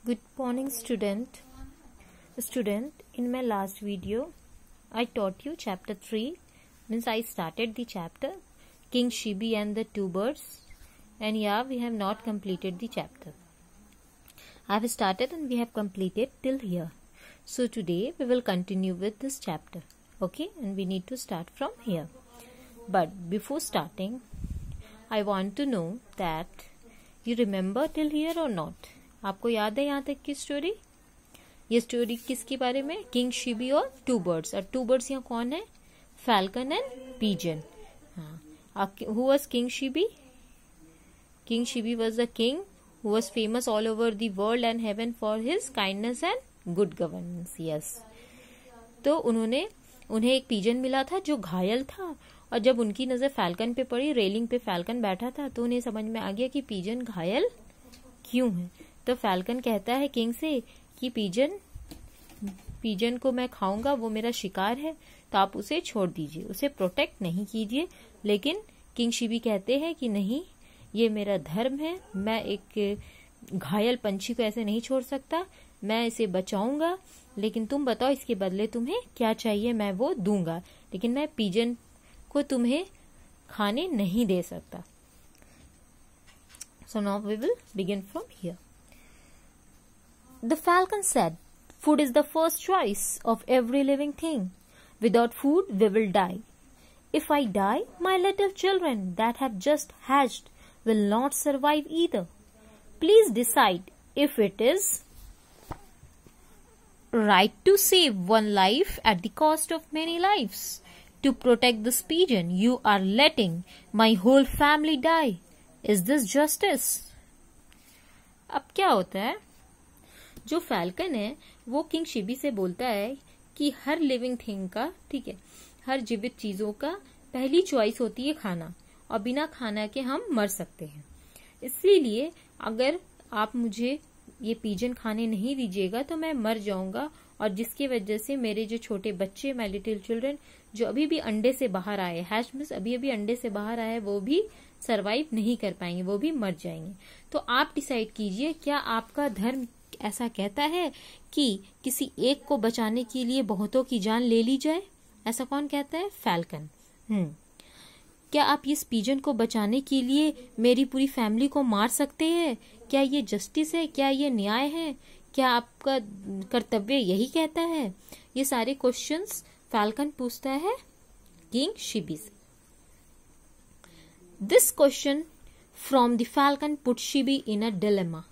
Good morning, student. In my last video, I taught you chapter 3. Means I started the chapter King Shibi and the Two Birds. And yeah, we have not completed the chapter. I have started and we have completed till here. So today we will continue with this chapter. Okay, and we need to start from here. But before starting, I want to know that you remember till here or not? आपको याद है यहाँ तक की story? ये story किसके बारे में? किंग शिबी और टू बर्ड्स. और टू बर्ड्स यहाँ कौन है? Falcon and pigeon. हाँ, who was king Shibi? King Shibi was the king who was famous all over the world and heaven for his kindness and good governance. Yes. तो उन्हें एक pigeon मिला था जो घायल था, और जब उनकी नजर फैल्कन पे पड़ी, रेलिंग पे फैल्कन बैठा था, तो उन्हें समझ में आ गया कि पीजन घायल क्यों है. तो फैल्कन कहता है किंग से कि पीजन को मैं खाऊंगा, वो मेरा शिकार है, तो आप उसे छोड़ दीजिए, उसे प्रोटेक्ट नहीं कीजिए. लेकिन किंग शिबी कहते हैं कि नहीं, ये मेरा धर्म है, मैं एक घायल पंछी को ऐसे नहीं छोड़ सकता, मैं इसे बचाऊंगा. लेकिन तुम बताओ इसके बदले तुम्हें क्या चाहिए, मैं वो दूंगा, लेकिन मैं पीजन को तुम्हें खाने नहीं दे सकता. So now we will begin from here. The falcon said, "Food is the first choice of every living thing. Without food, we will die. If I die, my little children that have just hatched will not survive either. Please decide if it is right to save one life at the cost of many lives. To protect this pigeon, you are letting my whole family die. Is this justice?" अब क्या होता है, जो falcon है वो king Shibi से बोलता है कि हर लिविंग थिंग का, ठीक है, हर जीवित चीजों का पहली चॉइस होती है खाना, और बिना खाना के हम मर सकते हैं. इसलिए अगर आप मुझे ये पीजन खाने नहीं दीजिएगा तो मैं मर जाऊंगा, और जिसकी वजह से मेरे जो छोटे बच्चे, माय लिटिल चिल्ड्रन, जो अभी भी अंडे से बाहर आए, हैच मींस अभी अंडे से बाहर आए, वो भी सरवाइव नहीं कर पाएंगे, वो भी मर जाएंगे. तो आप डिसाइड कीजिए, क्या आपका धर्म ऐसा कहता है कि किसी एक को बचाने के लिए बहुतों की जान ले ली जाए? ऐसा कौन कहता है? फैल्कन. क्या आप इस पीजन को बचाने के लिए मेरी पूरी फैमिली को मार सकते हैं? क्या ये जस्टिस है? क्या ये न्याय है? क्या आपका कर्तव्य यही कहता है? ये सारे क्वेश्चंस फैल्कन पूछता है किंग शिबी से. This question from the falcon put Shibi in a dilemma.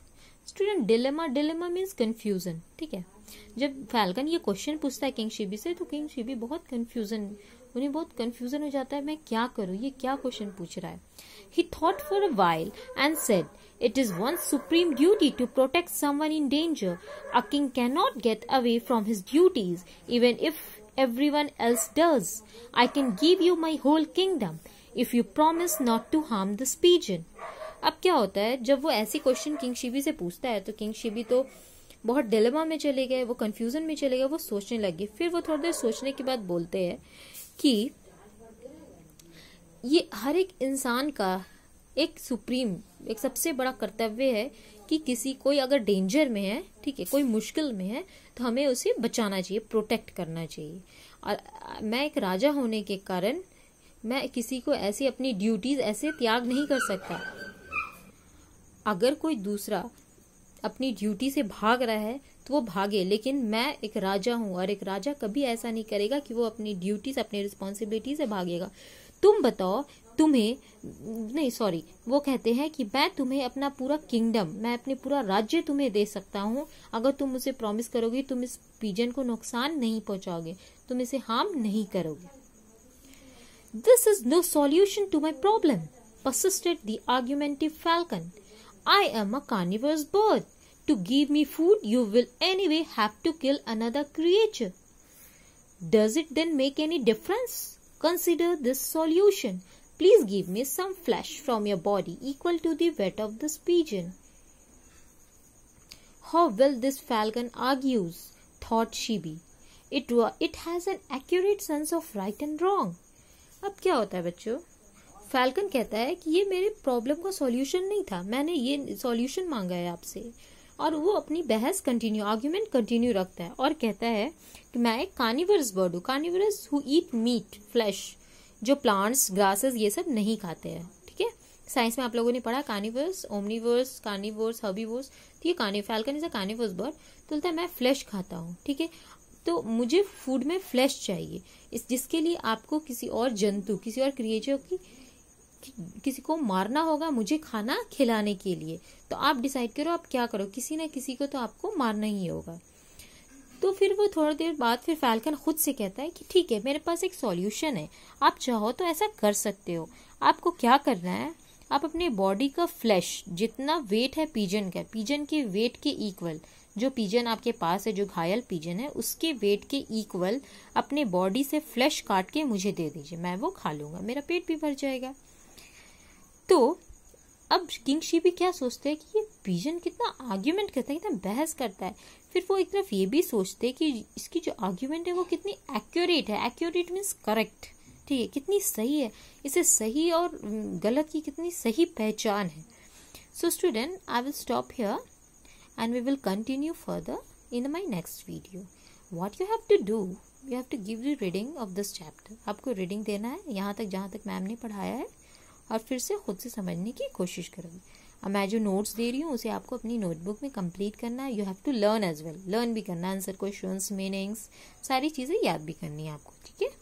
Student, dilemma means confusion. ठीक है, जब फैल्कन ये क्वेश्चन पूछता है किंग शिबी से, तो किंग शिबी उन्हें बहुत कंफ्यूजन हो जाता है, मैं क्या करूं, ये क्या क्वेश्चन पूछ रहा है. ही thought for a while and said, "It is one's supreme duty to protect someone in danger. A king cannot get away from his duties, even if everyone else does. I can give you my whole kingdom if you promise not to harm this pigeon." अब क्या होता है, जब वो ऐसी question king Shibi से पूछता है, तो किंग शिबी तो बहुत डिलेमा में चले गए, वो कंफ्यूजन में चले गए, वो सोचने लगे. फिर वो थोड़ी देर सोचने के बाद बोलते हैं कि ये हर एक इंसान का एक सबसे बड़ा कर्तव्य है कि कोई अगर डेंजर में है, ठीक है, कोई मुश्किल में है, तो हमें उसे बचाना चाहिए, प्रोटेक्ट करना चाहिए. और मैं एक राजा होने के कारण मैं किसी को ऐसे अपनी ड्यूटीज ऐसे त्याग नहीं कर सकता. अगर कोई दूसरा अपनी ड्यूटी से भाग रहा है तो वो भागे, लेकिन मैं एक राजा हूं, और एक राजा कभी ऐसा नहीं करेगा कि वो अपनी ड्यूटीज, अपनी रिस्पॉन्सिबिलिटी से भागेगा. तुम बताओ, वो कहते हैं कि मैं तुम्हें अपना पूरा किंगडम, मैं अपने पूरा राज्य तुम्हें दे सकता हूं, अगर तुम मुझे प्रॉमिस करोगे, तुम इस पीजन को नुकसान नहीं पहुंचाओगे, तुम इसे हार्म नहीं करोगे. "This is no solution to my problem," persisted the argumentative falcon. "I am a carnivorous bird. To give me food, you will anyway have to kill another creature. Does it then make any difference? Consider this solution. Please give me some flesh from your body equal to the weight of this pigeon." How well this falcon argues, thought Shibi. It has an accurate sense of right and wrong. अब क्या होता है बच्चों, falcon कहता है कि ये मेरे प्रॉब्लम का सॉल्यूशन नहीं था, मैंने ये सॉल्यूशन मांगा है आपसे, और वो अपनी बहस कंटिन्यू, आर्ग्यूमेंट कंटिन्यू रखता है और कहता है कि मैं एक कार्निवरस बर्ड हूँ, carnivorous who eat meat flash, जो प्लांट्स ग्रासेस ये सब नहीं खाते हैं। ठीक है, साइंस में आप लोगों ने पढ़ा कार्निवर्स, ओमनिवर्स, कार्निवर्स, हर्बीवर्स। तो ये falcon is a carnivores bird. तो बोलता है मैं फ्लैश खाता हूँ। ठीक है, तो मुझे फूड में फ्लैश चाहिए, इस जिसके लिए आपको किसी और जंतु, किसी और क्रिएचर की, किसी को मारना होगा मुझे खाना खिलाने के लिए। तो आप डिसाइड करो आप क्या करो, किसी न किसी को तो आपको मारना ही होगा। तो फिर वो थोड़ी देर बाद फिर फैल्कन खुद से कहता है कि ठीक है, मेरे पास एक सॉल्यूशन है, आप चाहो तो ऐसा कर सकते हो। आपको क्या करना है, आप अपने बॉडी का फ्लैश, जितना वेट है पिजन का, पिजन के वेट के इक्वल, जो पिजन आपके पास है, जो घायल पिजन है, उसके वेट के इक्वल अपने बॉडी से फ्लैश काट के मुझे दे दीजिए, मैं वो खा लूंगा, मेरा पेट भी भर जाएगा। तो अब किंग शीपी क्या सोचते हैं कि ये पिजन कितना आर्ग्यूमेंट करता है, कितना बहस करता है। फिर वो एक तरफ ये भी सोचते हैं कि इसकी जो आर्ग्यूमेंट है वो कितनी एक्यूरेट है, एक्यूरेट मीन्स करेक्ट। ठीक है, कितनी सही है, इसे सही और गलत की कितनी सही पहचान है। So student, I will stop here and we will continue further in my next video. What you have to do, you have to give the reading of this chapter. आपको रीडिंग देना है यहाँ तक जहाँ तक मैम ने पढ़ाया है, और फिर से खुद से समझने की कोशिश करोगे। अब मैं जो नोट्स दे रही हूँ उसे आपको अपनी नोटबुक में कंप्लीट करना है। You have to learn as well, learn भी करना, आंसर क्वेश्चंस, मीनिंग्स, सारी चीज़ें याद भी करनी है आपको। ठीक है।